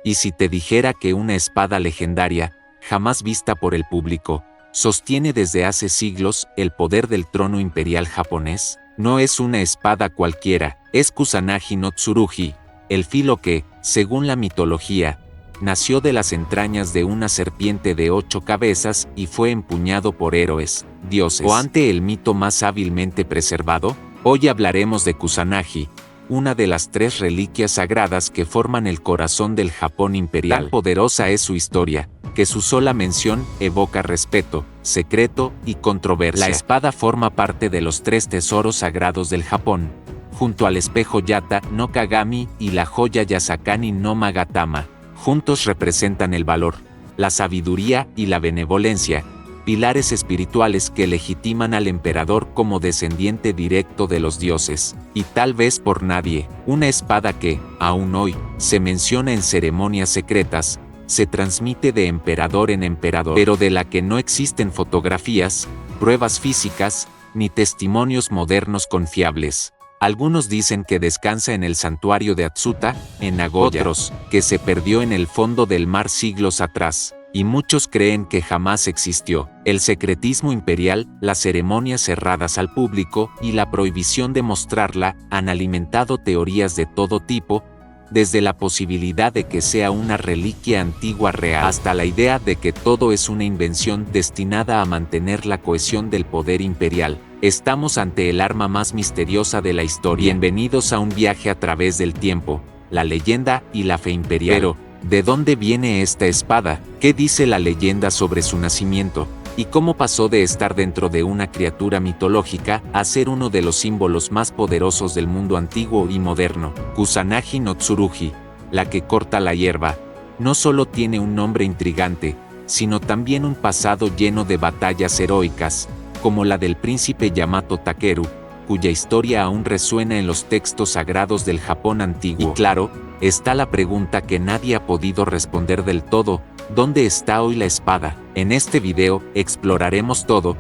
Y si te dijera que una espada legendaria, jamás vista por el público, sostiene desde hace siglos el poder del trono imperial japonés, no es una espada cualquiera, es Kusanagi no Tsurugi, el filo que, según la mitología, nació de las entrañas de una serpiente de 8 cabezas y fue empuñado por héroes, dioses. ¿O ante el mito más hábilmente preservado? Hoy hablaremos de Kusanagi, una de las 3 reliquias sagradas que forman el corazón del Japón imperial. Tan poderosa es su historia, que su sola mención evoca respeto, secreto y controversia. La espada forma parte de los 3 tesoros sagrados del Japón, junto al espejo Yata no Kagami y la joya Yasakani no Magatama. Juntos representan el valor, la sabiduría y la benevolencia, pilares espirituales que legitiman al emperador como descendiente directo de los dioses, y tal vez por nadie, una espada que, aún hoy, se menciona en ceremonias secretas, se transmite de emperador en emperador, pero de la que no existen fotografías, pruebas físicas, ni testimonios modernos confiables. Algunos dicen que descansa en el santuario de Atsuta, en Nagoya, otros, que se perdió en el fondo del mar siglos atrás, y muchos creen que jamás existió. El secretismo imperial, las ceremonias cerradas al público y la prohibición de mostrarla han alimentado teorías de todo tipo, desde la posibilidad de que sea una reliquia antigua real hasta la idea de que todo es una invención destinada a mantener la cohesión del poder imperial. Estamos ante el arma más misteriosa de la historia. Bienvenidos a un viaje a través del tiempo, la leyenda y la fe imperial. Pero, ¿de dónde viene esta espada? ¿Qué dice la leyenda sobre su nacimiento? ¿Y cómo pasó de estar dentro de una criatura mitológica a ser uno de los símbolos más poderosos del mundo antiguo y moderno? Kusanagi no Tsurugi, la que corta la hierba, no solo tiene un nombre intrigante, sino también un pasado lleno de batallas heroicas, como la del príncipe Yamato Takeru, cuya historia aún resuena en los textos sagrados del Japón antiguo. Y claro, está la pregunta que nadie ha podido responder del todo: ¿dónde está hoy la espada? En este video exploraremos todo,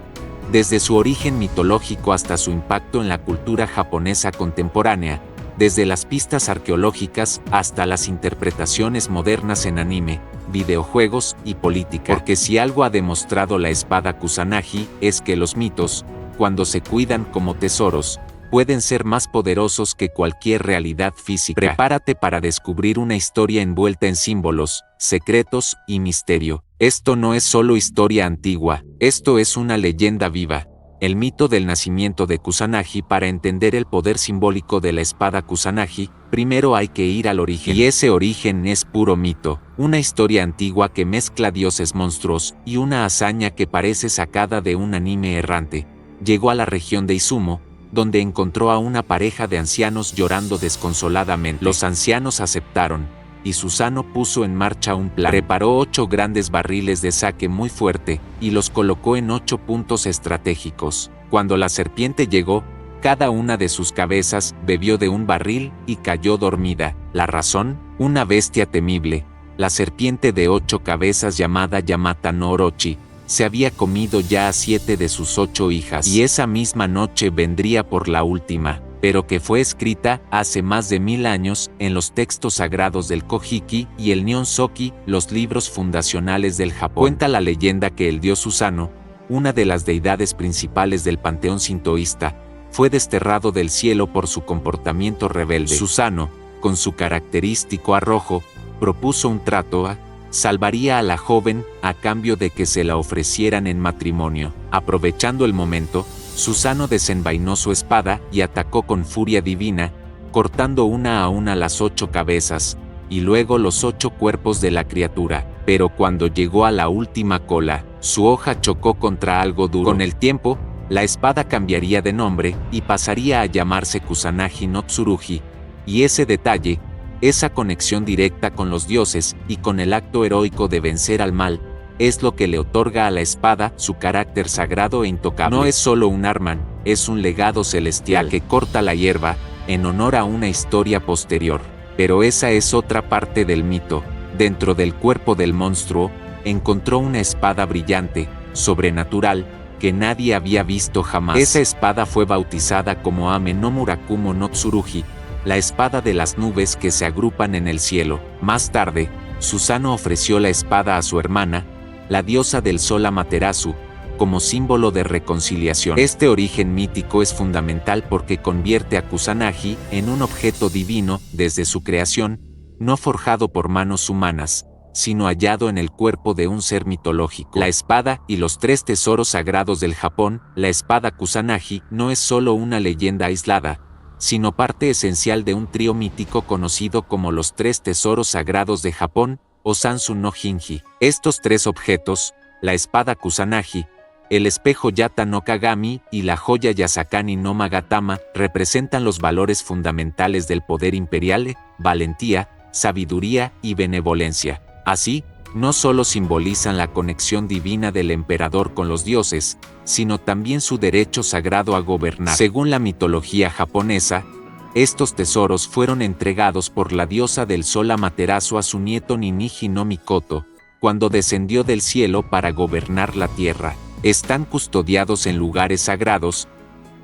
desde su origen mitológico hasta su impacto en la cultura japonesa contemporánea, desde las pistas arqueológicas hasta las interpretaciones modernas en anime, videojuegos y política. Porque si algo ha demostrado la espada Kusanagi es que los mitos, cuando se cuidan como tesoros, pueden ser más poderosos que cualquier realidad física. Prepárate para descubrir una historia envuelta en símbolos, secretos y misterio. Esto no es solo historia antigua, esto es una leyenda viva. El mito del nacimiento de Kusanagi. Para entender el poder simbólico de la espada Kusanagi, primero hay que ir al origen. Y ese origen es puro mito, una historia antigua que mezcla dioses monstruos y una hazaña que parece sacada de un anime errante. Llegó a la región de Izumo, donde encontró a una pareja de ancianos llorando desconsoladamente. Los ancianos aceptaron, y Susanoo puso en marcha un plan. Preparó 8 grandes barriles de sake muy fuerte, y los colocó en 8 puntos estratégicos. Cuando la serpiente llegó, cada una de sus cabezas bebió de un barril y cayó dormida. La razón: una bestia temible, la serpiente de 8 cabezas llamada Yamata no Orochi, se había comido ya a 7 de sus 8 hijas, y esa misma noche vendría por la última, pero que fue escrita hace más de 1000 años en los textos sagrados del Kojiki y el Nihonsoki, los libros fundacionales del Japón. Cuenta la leyenda que el dios Susanoo, una de las deidades principales del panteón sintoísta, fue desterrado del cielo por su comportamiento rebelde. Susanoo, con su característico arrojo, propuso un trato: salvaría a la joven a cambio de que se la ofrecieran en matrimonio. Aprovechando el momento, Susanoo desenvainó su espada y atacó con furia divina, cortando una a una las 8 cabezas, y luego los 8 cuerpos de la criatura. Pero cuando llegó a la última cola, su hoja chocó contra algo duro. Con el tiempo, la espada cambiaría de nombre y pasaría a llamarse Kusanagi no Tsurugi, y ese detalle, esa conexión directa con los dioses y con el acto heroico de vencer al mal, es lo que le otorga a la espada su carácter sagrado e intocable. No es solo un arma, es un legado celestial que corta la hierba, en honor a una historia posterior. Pero esa es otra parte del mito. Dentro del cuerpo del monstruo, encontró una espada brillante, sobrenatural, que nadie había visto jamás. Esa espada fue bautizada como Ame no Murakumo no Tsurugi, la espada de las nubes que se agrupan en el cielo. Más tarde, Susanoo ofreció la espada a su hermana, la diosa del sol Amaterasu, como símbolo de reconciliación. Este origen mítico es fundamental porque convierte a Kusanagi en un objeto divino desde su creación, no forjado por manos humanas, sino hallado en el cuerpo de un ser mitológico. La espada y los tres tesoros sagrados del Japón, la espada Kusanagi, no es solo una leyenda aislada, sino parte esencial de un trío mítico conocido como los tres tesoros sagrados de Japón, o Sansu no Jinji. Estos tres objetos, la espada Kusanagi, el espejo Yata no Kagami y la joya Yasakani no Magatama representan los valores fundamentales del poder imperial: valentía, sabiduría y benevolencia. Así, no solo simbolizan la conexión divina del emperador con los dioses, sino también su derecho sagrado a gobernar. Según la mitología japonesa, estos tesoros fueron entregados por la diosa del sol Amaterasu a su nieto Ninigi no Mikoto, cuando descendió del cielo para gobernar la tierra. Están custodiados en lugares sagrados: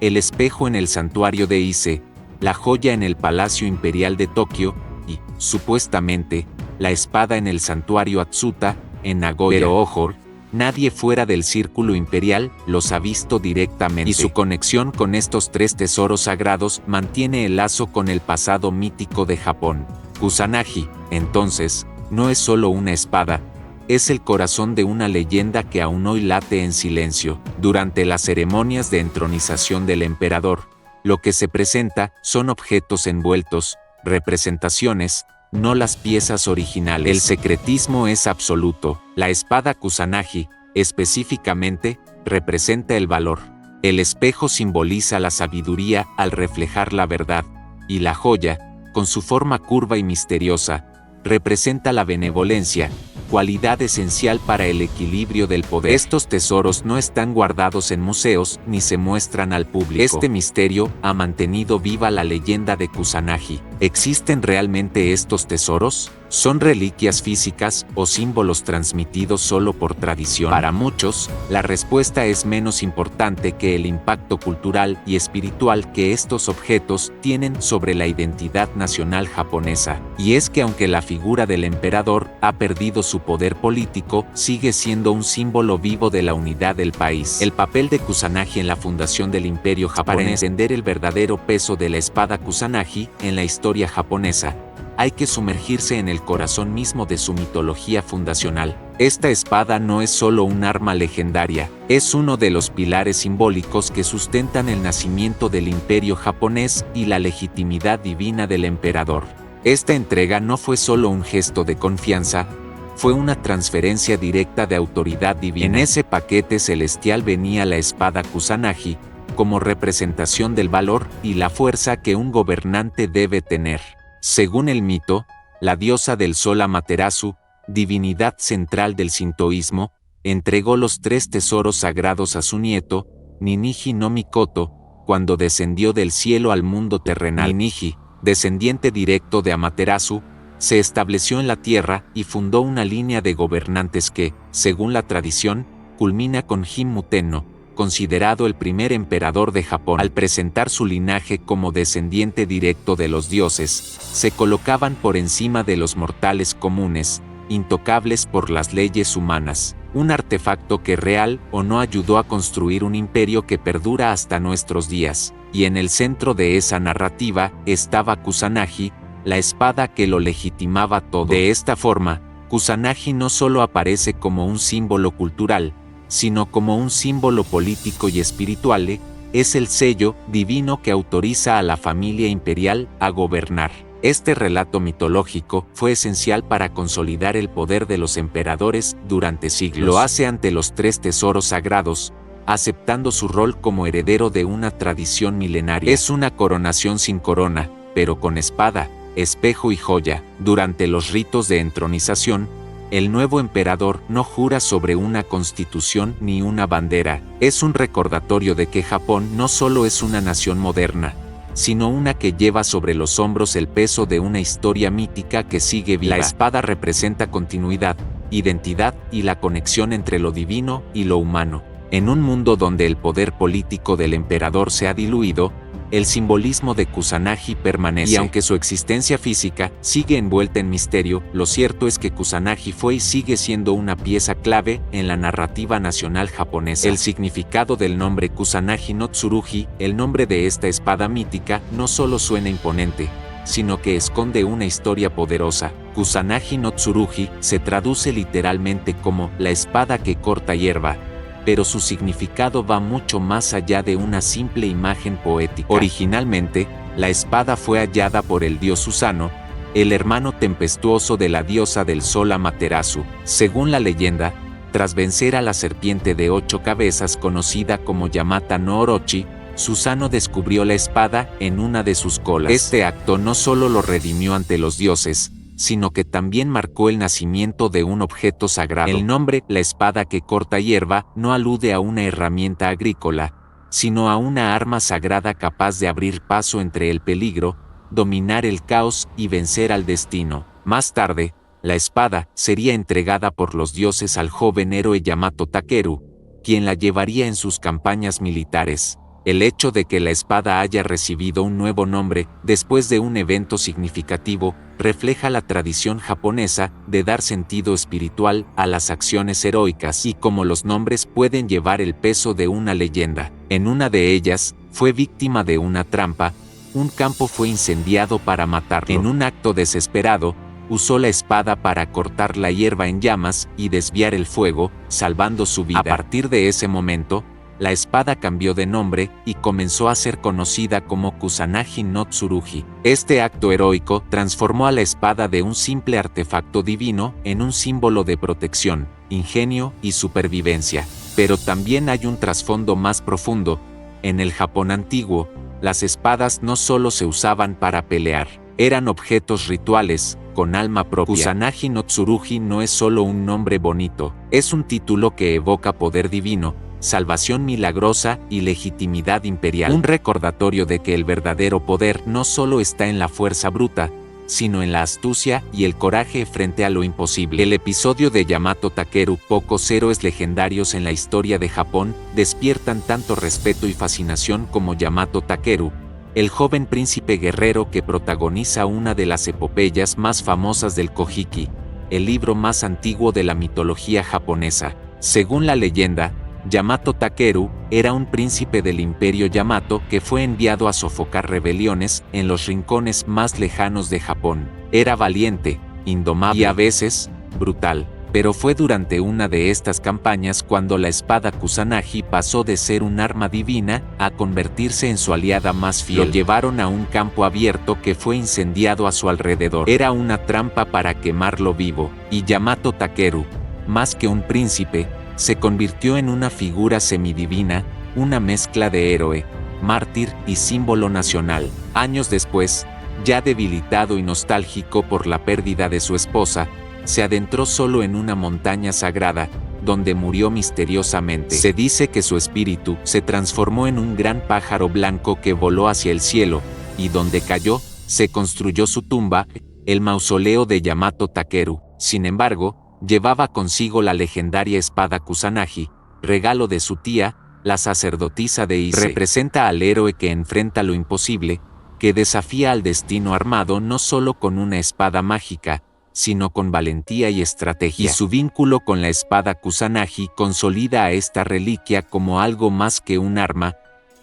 el espejo en el santuario de Ise, la joya en el Palacio Imperial de Tokio y, supuestamente, la espada en el santuario Atsuta, en Nagoya. Pero ojo, nadie fuera del círculo imperial los ha visto directamente. Y su conexión con estos tres tesoros sagrados mantiene el lazo con el pasado mítico de Japón. Kusanagi, entonces, no es solo una espada, es el corazón de una leyenda que aún hoy late en silencio. Durante las ceremonias de entronización del emperador, lo que se presenta son objetos envueltos, representaciones, no las piezas originales. El secretismo es absoluto. La espada Kusanagi, específicamente, representa el valor. El espejo simboliza la sabiduría al reflejar la verdad, y la joya, con su forma curva y misteriosa, representa la benevolencia, cualidad esencial para el equilibrio del poder. Estos tesoros no están guardados en museos ni se muestran al público. Este misterio ha mantenido viva la leyenda de Kusanagi. ¿Existen realmente estos tesoros? ¿Son reliquias físicas o símbolos transmitidos solo por tradición? Para muchos, la respuesta es menos importante que el impacto cultural y espiritual que estos objetos tienen sobre la identidad nacional japonesa. Y es que aunque la figura del emperador ha perdido su poder político, sigue siendo un símbolo vivo de la unidad del país. El papel de Kusanagi en la fundación del imperio japonés. Para entender el verdadero peso de la espada Kusanagi en la historia japonesa, hay que sumergirse en el corazón mismo de su mitología fundacional. Esta espada no es solo un arma legendaria, es uno de los pilares simbólicos que sustentan el nacimiento del imperio japonés y la legitimidad divina del emperador. Esta entrega no fue solo un gesto de confianza, fue una transferencia directa de autoridad divina. En ese paquete celestial venía la espada Kusanagi, como representación del valor y la fuerza que un gobernante debe tener. Según el mito, la diosa del sol Amaterasu, divinidad central del sintoísmo, entregó los tres tesoros sagrados a su nieto, Ninigi no Mikoto, cuando descendió del cielo al mundo terrenal. Ninigi, descendiente directo de Amaterasu, se estableció en la tierra y fundó una línea de gobernantes que, según la tradición, culmina con Jin-Mutenno, considerado el primer emperador de Japón. Al presentar su linaje como descendiente directo de los dioses, se colocaban por encima de los mortales comunes, intocables por las leyes humanas, un artefacto que real o no ayudó a construir un imperio que perdura hasta nuestros días, y en el centro de esa narrativa estaba Kusanagi, la espada que lo legitimaba todo. De esta forma, Kusanagi no solo aparece como un símbolo cultural, sino como un símbolo político y espiritual, es el sello divino que autoriza a la familia imperial a gobernar. Este relato mitológico fue esencial para consolidar el poder de los emperadores durante siglos. Lo hace ante los tres tesoros sagrados, aceptando su rol como heredero de una tradición milenaria. Es una coronación sin corona, pero con espada, espejo y joya. Durante los ritos de entronización, el nuevo emperador no jura sobre una constitución ni una bandera. Es un recordatorio de que Japón no solo es una nación moderna, sino una que lleva sobre los hombros el peso de una historia mítica que sigue viva. La espada representa continuidad, identidad y la conexión entre lo divino y lo humano. En un mundo donde el poder político del emperador se ha diluido, el simbolismo de Kusanagi permanece. Y aunque su existencia física sigue envuelta en misterio, lo cierto es que Kusanagi fue y sigue siendo una pieza clave en la narrativa nacional japonesa. El significado del nombre Kusanagi no Tsurugi, el nombre de esta espada mítica, no solo suena imponente, sino que esconde una historia poderosa. Kusanagi no Tsurugi se traduce literalmente como la espada que corta hierba, pero su significado va mucho más allá de una simple imagen poética. Originalmente, la espada fue hallada por el dios Susano, el hermano tempestuoso de la diosa del sol Amaterasu. Según la leyenda, tras vencer a la serpiente de 8 cabezas conocida como Yamata no Orochi, Susano descubrió la espada en una de sus colas. Este acto no solo lo redimió ante los dioses, sino que también marcó el nacimiento de un objeto sagrado. El nombre, la espada que corta hierba, no alude a una herramienta agrícola, sino a una arma sagrada capaz de abrir paso entre el peligro, dominar el caos y vencer al destino. Más tarde, la espada sería entregada por los dioses al joven héroe Yamato Takeru, quien la llevaría en sus campañas militares. El hecho de que la espada haya recibido un nuevo nombre después de un evento significativo refleja la tradición japonesa de dar sentido espiritual a las acciones heroicas y cómo los nombres pueden llevar el peso de una leyenda. En una de ellas, fue víctima de una trampa, un campo fue incendiado para matarlo. En un acto desesperado, usó la espada para cortar la hierba en llamas y desviar el fuego, salvando su vida. A partir de ese momento, la espada cambió de nombre y comenzó a ser conocida como Kusanagi no Tsurugi. Este acto heroico transformó a la espada de un simple artefacto divino en un símbolo de protección, ingenio y supervivencia. Pero también hay un trasfondo más profundo. En el Japón antiguo, las espadas no solo se usaban para pelear, eran objetos rituales, con alma propia. Kusanagi no Tsurugi no es solo un nombre bonito, es un título que evoca poder divino, salvación milagrosa y legitimidad imperial. Un recordatorio de que el verdadero poder no solo está en la fuerza bruta, sino en la astucia y el coraje frente a lo imposible. El episodio de Yamato Takeru, pocos héroes legendarios en la historia de Japón, despiertan tanto respeto y fascinación como Yamato Takeru, el joven príncipe guerrero que protagoniza una de las epopeyas más famosas del Kojiki, el libro más antiguo de la mitología japonesa. Según la leyenda, Yamato Takeru era un príncipe del imperio Yamato que fue enviado a sofocar rebeliones en los rincones más lejanos de Japón. Era valiente, indomable y a veces, brutal. Pero fue durante una de estas campañas cuando la espada Kusanagi pasó de ser un arma divina a convertirse en su aliada más fiel. Lo llevaron a un campo abierto que fue incendiado a su alrededor. Era una trampa para quemarlo vivo, y Yamato Takeru, más que un príncipe, se convirtió en una figura semidivina, una mezcla de héroe, mártir y símbolo nacional. Años después, ya debilitado y nostálgico por la pérdida de su esposa, se adentró solo en una montaña sagrada, donde murió misteriosamente. Se dice que su espíritu se transformó en un gran pájaro blanco que voló hacia el cielo, y donde cayó, se construyó su tumba, el mausoleo de Yamato Takeru. Sin embargo, llevaba consigo la legendaria espada Kusanagi, regalo de su tía, la sacerdotisa de Ise. Representa al héroe que enfrenta lo imposible, que desafía al destino armado no solo con una espada mágica, sino con valentía y estrategia. Y su vínculo con la espada Kusanagi consolida a esta reliquia como algo más que un arma,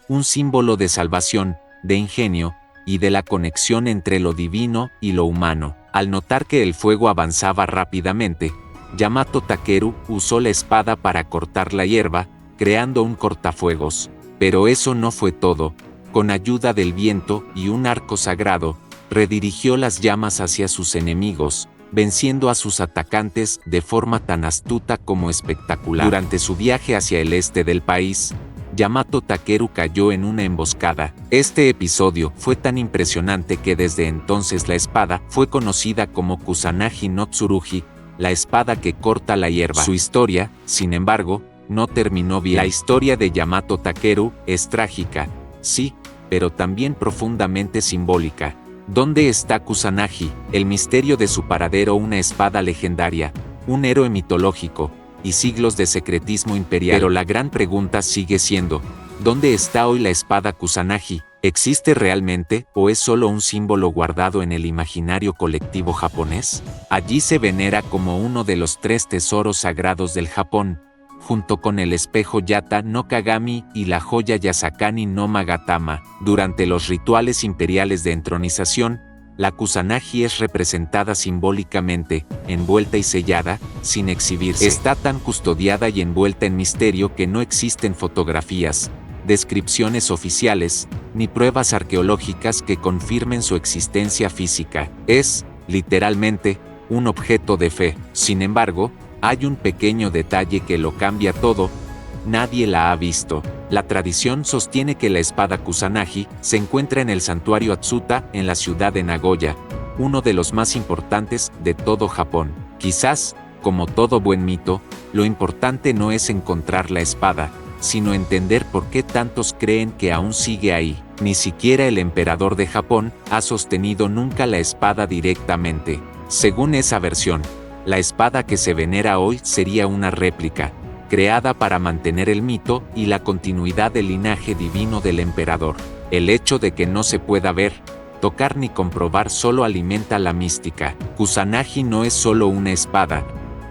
un símbolo de salvación, de ingenio, y de la conexión entre lo divino y lo humano. Al notar que el fuego avanzaba rápidamente, Yamato Takeru usó la espada para cortar la hierba, creando un cortafuegos. Pero eso no fue todo. Con ayuda del viento y un arco sagrado, redirigió las llamas hacia sus enemigos, venciendo a sus atacantes de forma tan astuta como espectacular. Durante su viaje hacia el este del país, Yamato Takeru cayó en una emboscada. Este episodio fue tan impresionante que desde entonces la espada fue conocida como Kusanagi no Tsurugi, la espada que corta la hierba. Su historia, sin embargo, no terminó bien. La historia de Yamato Takeru es trágica, sí, pero también profundamente simbólica. ¿Dónde está Kusanagi? El misterio de su paradero, una espada legendaria, un héroe mitológico, y siglos de secretismo imperial. Pero la gran pregunta sigue siendo, ¿dónde está hoy la espada Kusanagi? ¿Existe realmente o es solo un símbolo guardado en el imaginario colectivo japonés? Allí se venera como uno de los 3 tesoros sagrados del Japón, junto con el espejo Yata no Kagami y la joya Yasakani no Magatama. Durante los rituales imperiales de entronización, la Kusanagi es representada simbólicamente, envuelta y sellada, sin exhibirse. Está tan custodiada y envuelta en misterio que no existen fotografías, descripciones oficiales, ni pruebas arqueológicas que confirmen su existencia física. Es, literalmente, un objeto de fe. Sin embargo, hay un pequeño detalle que lo cambia todo: nadie la ha visto. La tradición sostiene que la espada Kusanagi se encuentra en el santuario Atsuta en la ciudad de Nagoya, uno de los más importantes de todo Japón. Quizás, como todo buen mito, lo importante no es encontrar la espada, sino entender por qué tantos creen que aún sigue ahí. Ni siquiera el emperador de Japón ha sostenido nunca la espada directamente. Según esa versión, la espada que se venera hoy sería una réplica, creada para mantener el mito y la continuidad del linaje divino del emperador. El hecho de que no se pueda ver, tocar ni comprobar solo alimenta la mística. Kusanagi no es solo una espada,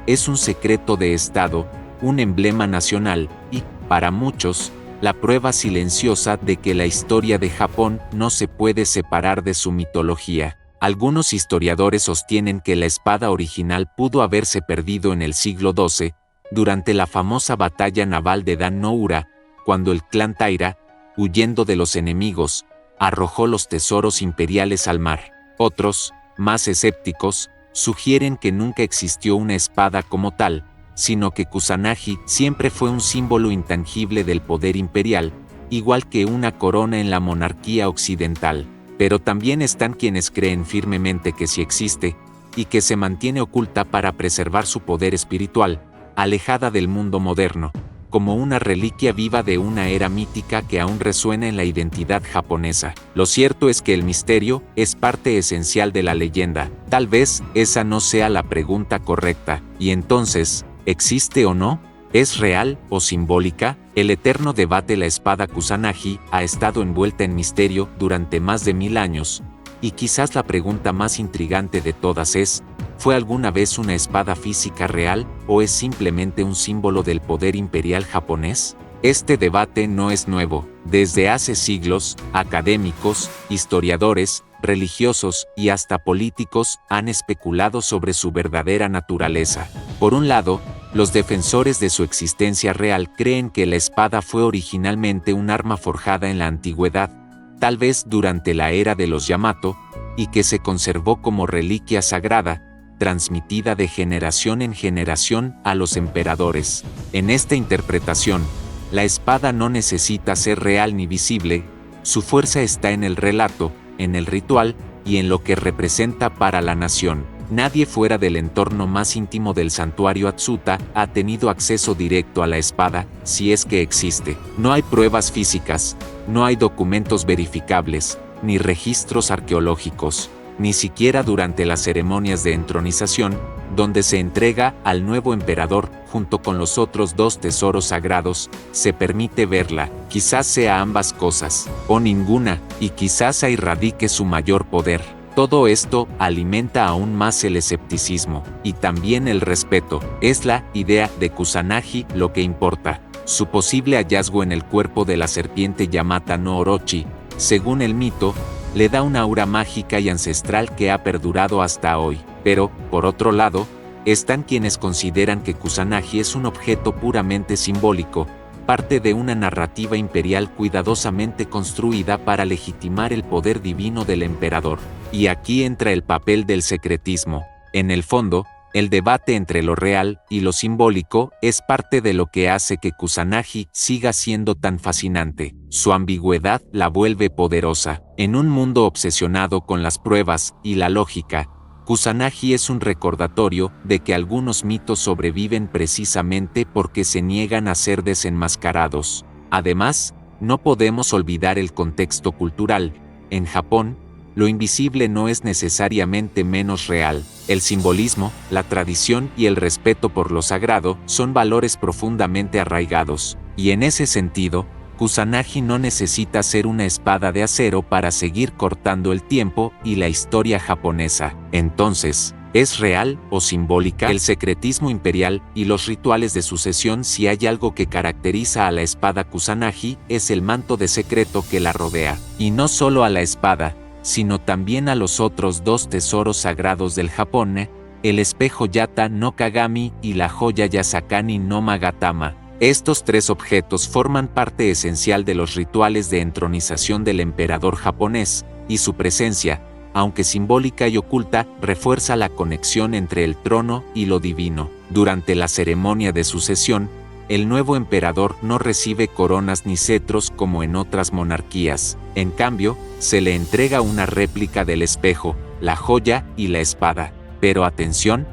es un secreto de estado, un emblema nacional y, para muchos, la prueba silenciosa de que la historia de Japón no se puede separar de su mitología. Algunos historiadores sostienen que la espada original pudo haberse perdido en el siglo XII, durante la famosa batalla naval de Dan no Ura, cuando el clan Taira, huyendo de los enemigos, arrojó los tesoros imperiales al mar. Otros, más escépticos, sugieren que nunca existió una espada como tal, sino que Kusanagi siempre fue un símbolo intangible del poder imperial, igual que una corona en la monarquía occidental. Pero también están quienes creen firmemente que sí existe, y que se mantiene oculta para preservar su poder espiritual, alejada del mundo moderno, como una reliquia viva de una era mítica que aún resuena en la identidad japonesa. Lo cierto es que el misterio es parte esencial de la leyenda. Tal vez esa no sea la pregunta correcta, y entonces, ¿existe o no? ¿Es real o simbólica? El eterno debate. La espada Kusanagi ha estado envuelta en misterio durante más de 1000 años, y quizás la pregunta más intrigante de todas es: ¿fue alguna vez una espada física real o es simplemente un símbolo del poder imperial japonés? Este debate no es nuevo. Desde hace siglos, académicos, historiadores, religiosos y hasta políticos han especulado sobre su verdadera naturaleza. Por un lado, los defensores de su existencia real creen que la espada fue originalmente un arma forjada en la antigüedad, tal vez durante la era de los Yamato, y que se conservó como reliquia sagrada, transmitida de generación en generación a los emperadores. En esta interpretación, la espada no necesita ser real ni visible, su fuerza está en el relato, en el ritual y en lo que representa para la nación. Nadie fuera del entorno más íntimo del santuario Atsuta ha tenido acceso directo a la espada, si es que existe. No hay pruebas físicas, no hay documentos verificables, ni registros arqueológicos, ni siquiera durante las ceremonias de entronización, donde se entrega al nuevo emperador junto con los otros 2 tesoros sagrados, se permite verla. Quizás sea ambas cosas, o ninguna, y quizás ahí radique su mayor poder. Todo esto alimenta aún más el escepticismo, y también el respeto. Es la idea de Kusanagi lo que importa. Su posible hallazgo en el cuerpo de la serpiente Yamata no Orochi, según el mito, le da una aura mágica y ancestral que ha perdurado hasta hoy. Pero, por otro lado, están quienes consideran que Kusanagi es un objeto puramente simbólico, parte de una narrativa imperial cuidadosamente construida para legitimar el poder divino del emperador. Y aquí entra el papel del secretismo. En el fondo, el debate entre lo real y lo simbólico es parte de lo que hace que Kusanagi siga siendo tan fascinante. Su ambigüedad la vuelve poderosa. En un mundo obsesionado con las pruebas y la lógica, Kusanagi es un recordatorio de que algunos mitos sobreviven precisamente porque se niegan a ser desenmascarados. Además, no podemos olvidar el contexto cultural. En Japón, lo invisible no es necesariamente menos real. El simbolismo, la tradición y el respeto por lo sagrado son valores profundamente arraigados, y en ese sentido, Kusanagi no necesita ser una espada de acero para seguir cortando el tiempo y la historia japonesa. Entonces, ¿es real o simbólica? El secretismo imperial y los rituales de sucesión. Si hay algo que caracteriza a la espada Kusanagi, es el manto de secreto que la rodea. Y no solo a la espada, sino también a los otros dos tesoros sagrados del Japón, el espejo Yata no Kagami y la joya Yasakani no Magatama. Estos tres objetos forman parte esencial de los rituales de entronización del emperador japonés, y su presencia, aunque simbólica y oculta, refuerza la conexión entre el trono y lo divino. Durante la ceremonia de sucesión, el nuevo emperador no recibe coronas ni cetros como en otras monarquías. En cambio, se le entrega una réplica del espejo, la joya y la espada. Pero atención,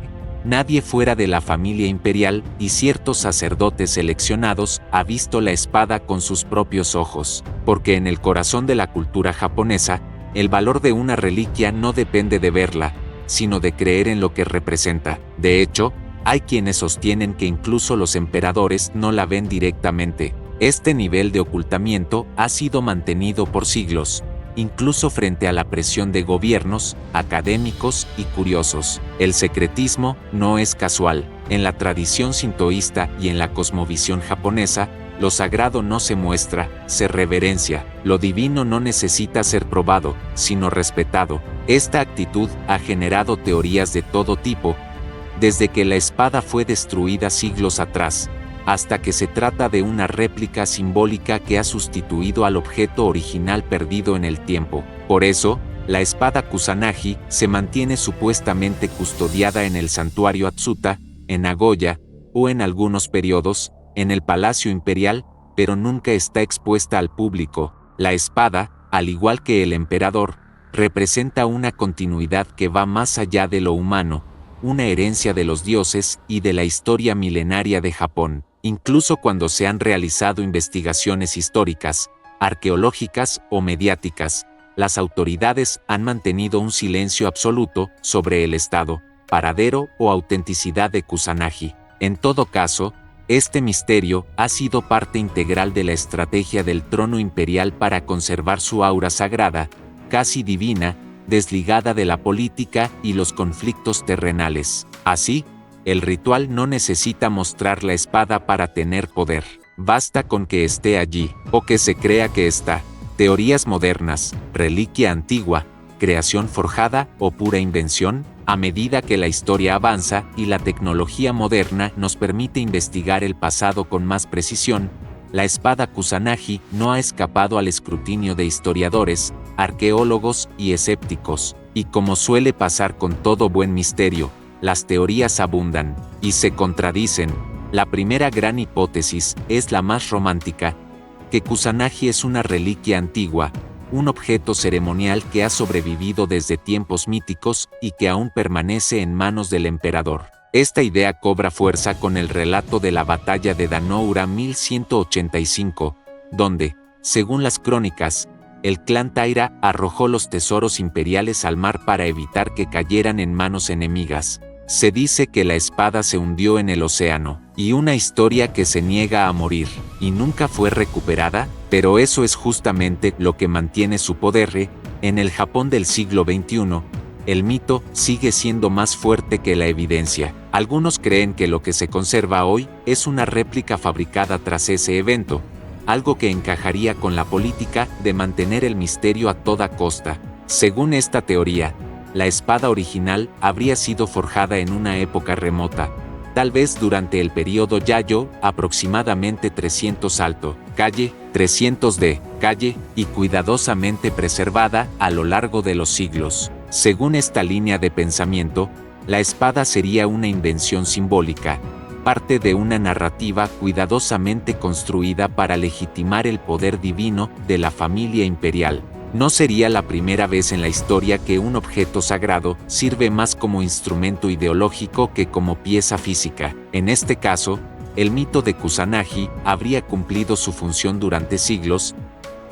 nadie fuera de la familia imperial y ciertos sacerdotes seleccionados ha visto la espada con sus propios ojos, porque en el corazón de la cultura japonesa, el valor de una reliquia no depende de verla, sino de creer en lo que representa. De hecho, hay quienes sostienen que incluso los emperadores no la ven directamente. Este nivel de ocultamiento ha sido mantenido por siglos, incluso frente a la presión de gobiernos, académicos y curiosos. El secretismo no es casual. En la tradición sintoísta y en la cosmovisión japonesa, lo sagrado no se muestra, se reverencia. Lo divino no necesita ser probado, sino respetado. Esta actitud ha generado teorías de todo tipo, desde que la espada fue destruida siglos atrás, hasta que se trata de una réplica simbólica que ha sustituido al objeto original perdido en el tiempo. Por eso, la espada Kusanagi se mantiene supuestamente custodiada en el santuario Atsuta, en Nagoya, o en algunos periodos, en el Palacio Imperial, pero nunca está expuesta al público. La espada, al igual que el emperador, representa una continuidad que va más allá de lo humano, una herencia de los dioses y de la historia milenaria de Japón. Incluso cuando se han realizado investigaciones históricas, arqueológicas o mediáticas, las autoridades han mantenido un silencio absoluto sobre el estado, paradero o autenticidad de Kusanagi. En todo caso, este misterio ha sido parte integral de la estrategia del trono imperial para conservar su aura sagrada, casi divina, desligada de la política y los conflictos terrenales. Así, el ritual no necesita mostrar la espada para tener poder. Basta con que esté allí, o que se crea que está. Teorías modernas, reliquia antigua, creación forjada o pura invención. A medida que la historia avanza y la tecnología moderna nos permite investigar el pasado con más precisión, la espada Kusanagi no ha escapado al escrutinio de historiadores, arqueólogos y escépticos, y como suele pasar con todo buen misterio, las teorías abundan y se contradicen. La primera gran hipótesis es la más romántica, que Kusanagi es una reliquia antigua, un objeto ceremonial que ha sobrevivido desde tiempos míticos y que aún permanece en manos del emperador. Esta idea cobra fuerza con el relato de la batalla de Danoura 1185, donde, según las crónicas, el clan Taira arrojó los tesoros imperiales al mar para evitar que cayeran en manos enemigas. Se dice que la espada se hundió en el océano, y una historia que se niega a morir, y nunca fue recuperada, pero eso es justamente lo que mantiene su poder. En el Japón del siglo XXI, el mito sigue siendo más fuerte que la evidencia. Algunos creen que lo que se conserva hoy es una réplica fabricada tras ese evento, algo que encajaría con la política de mantener el misterio a toda costa. Según esta teoría, la espada original habría sido forjada en una época remota, tal vez durante el período Yayō, aproximadamente 300 alto, calle, 300 de calle, y cuidadosamente preservada a lo largo de los siglos. Según esta línea de pensamiento, la espada sería una invención simbólica, parte de una narrativa cuidadosamente construida para legitimar el poder divino de la familia imperial. No sería la primera vez en la historia que un objeto sagrado sirve más como instrumento ideológico que como pieza física. En este caso, el mito de Kusanagi habría cumplido su función durante siglos: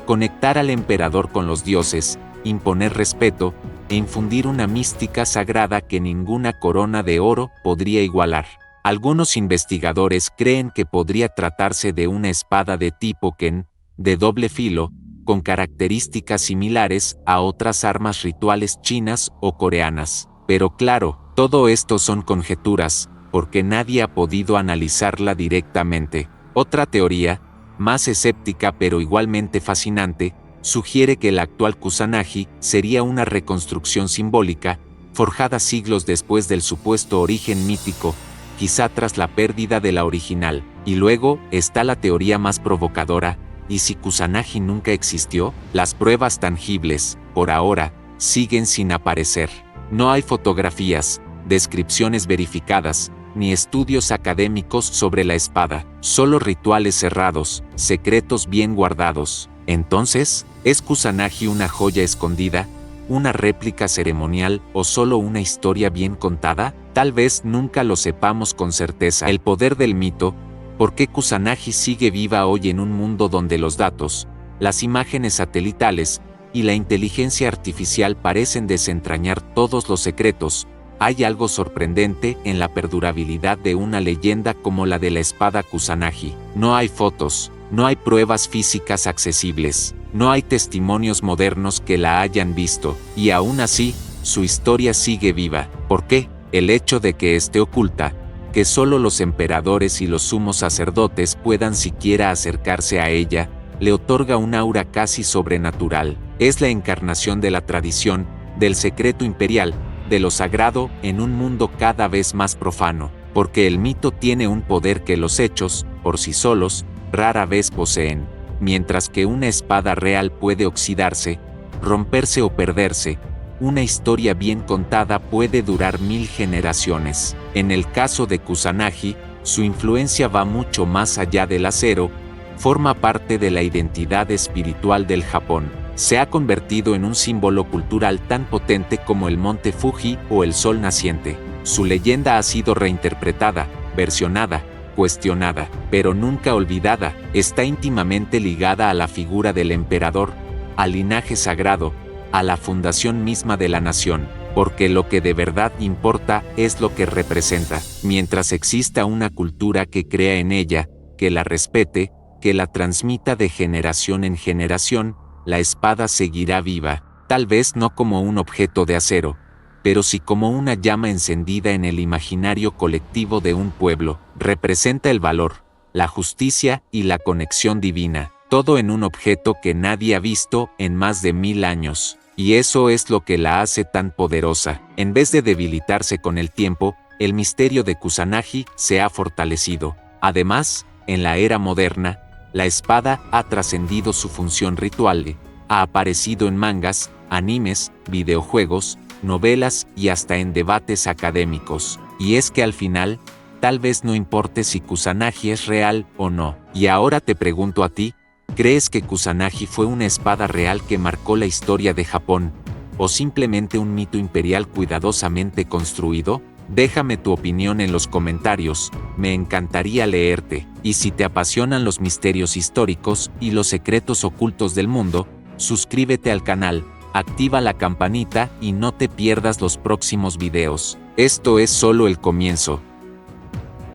conectar al emperador con los dioses, imponer respeto, e infundir una mística sagrada que ninguna corona de oro podría igualar. Algunos investigadores creen que podría tratarse de una espada de tipo Ken, de doble filo, con características similares a otras armas rituales chinas o coreanas. Pero claro, todo esto son conjeturas, porque nadie ha podido analizarla directamente. Otra teoría, más escéptica pero igualmente fascinante, sugiere que el actual Kusanagi sería una reconstrucción simbólica, forjada siglos después del supuesto origen mítico, quizá tras la pérdida de la original. Y luego está la teoría más provocadora: ¿y si Kusanagi nunca existió? Las pruebas tangibles, por ahora, siguen sin aparecer. No hay fotografías, descripciones verificadas, ni estudios académicos sobre la espada, solo rituales cerrados, secretos bien guardados. Entonces, ¿es Kusanagi una joya escondida, una réplica ceremonial o solo una historia bien contada? Tal vez nunca lo sepamos con certeza. El poder del mito. ¿Por qué Kusanagi sigue viva hoy en un mundo donde los datos, las imágenes satelitales y la inteligencia artificial parecen desentrañar todos los secretos? Hay algo sorprendente en la perdurabilidad de una leyenda como la de la espada Kusanagi. No hay fotos, no hay pruebas físicas accesibles, no hay testimonios modernos que la hayan visto, y aún así, su historia sigue viva. ¿Por qué? El hecho de que esté oculta, que solo los emperadores y los sumos sacerdotes puedan siquiera acercarse a ella, le otorga un aura casi sobrenatural. Es la encarnación de la tradición, del secreto imperial, de lo sagrado en un mundo cada vez más profano, porque el mito tiene un poder que los hechos, por sí solos, rara vez poseen. Mientras que una espada real puede oxidarse, romperse o perderse, una historia bien contada puede durar 1000 generaciones. En el caso de Kusanagi, su influencia va mucho más allá del acero, forma parte de la identidad espiritual del Japón. Se ha convertido en un símbolo cultural tan potente como el monte Fuji o el sol naciente. Su leyenda ha sido reinterpretada, versionada, cuestionada, pero nunca olvidada. Está íntimamente ligada a la figura del emperador, al linaje sagrado, a la fundación misma de la nación, porque lo que de verdad importa es lo que representa. Mientras exista una cultura que crea en ella, que la respete, que la transmita de generación en generación, la espada seguirá viva, tal vez no como un objeto de acero, pero sí como una llama encendida en el imaginario colectivo de un pueblo. Representa el valor, la justicia y la conexión divina, todo en un objeto que nadie ha visto en más de 1000 años. Y eso es lo que la hace tan poderosa. En vez de debilitarse con el tiempo, el misterio de Kusanagi se ha fortalecido. Además, en la era moderna, la espada ha trascendido su función ritual, ha aparecido en mangas, animes, videojuegos, novelas y hasta en debates académicos. Y es que al final, tal vez no importe si Kusanagi es real o no. Y ahora te pregunto a ti, ¿crees que Kusanagi fue una espada real que marcó la historia de Japón, o simplemente un mito imperial cuidadosamente construido? Déjame tu opinión en los comentarios, me encantaría leerte. Y si te apasionan los misterios históricos y los secretos ocultos del mundo, suscríbete al canal, activa la campanita y no te pierdas los próximos videos. Esto es solo el comienzo.